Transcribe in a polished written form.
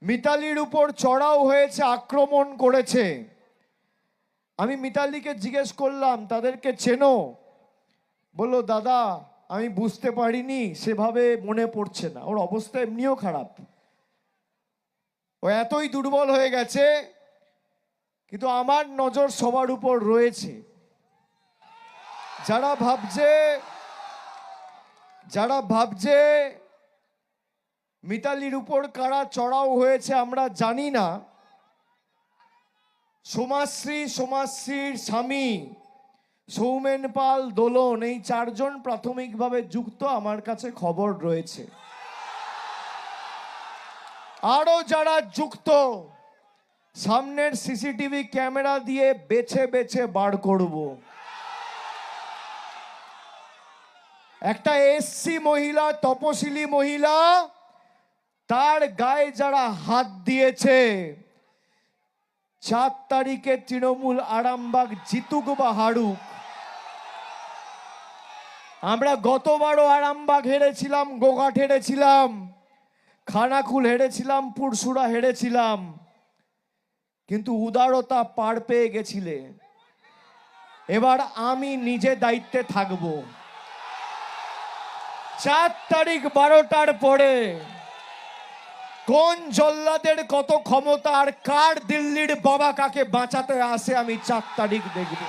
মিতালির উপর চড়াও হয়েছে, আক্রমণ করেছে। আমি মিতালিকে জিজ্ঞেস করলাম, তাদেরকে চেনো? বললো, দাদা আমি বুঝতে পারিনি, সেভাবে মনে পড়ছে না। ওর অবস্থা এমনিও খারাপ, ও এতই দুর্বল হয়ে গেছে। কিন্তু আমার নজর সবার উপর রয়েছে। যারা ভাবছে মিতালির উপর কারা চড়াও হয়েছে আমরা জানি না, সমাজশ্রীর স্বামী সৌমেন পাল, দোলন, এই চারজন প্রাথমিকভাবে যুক্ত আমার কাছে খবর রয়েছে। আরো যারা যুক্ত সামনের সিসিটিভি ক্যামেরা দিয়ে বেছে বেছে বার করব। একটা এসসি মহিলা, তপশিলি মহিলা, তার গায়ে যারা হাত দিয়েছে, 4 তারিখে তৃণমূল আরামবাগ জিতুক বা হারুক, আমরা গতবারও আরামবাগ হেরেছিলাম, গোঘাট হেরেছিলাম, খানাকুল হেরেছিলাম, পুরসুরা হেরেছিলাম, কিন্তু উদারতা পার পেয়ে গেছিলে। এবার আমি নিজে দায়িত্বে থাকব। 4 তারিখ 12টার পরে কোন জল্লাদের কত ক্ষমতা আর কার দিল্লির বাবা কাকে বাঁচাতে আসে আমি 4 তারিখ দেখব।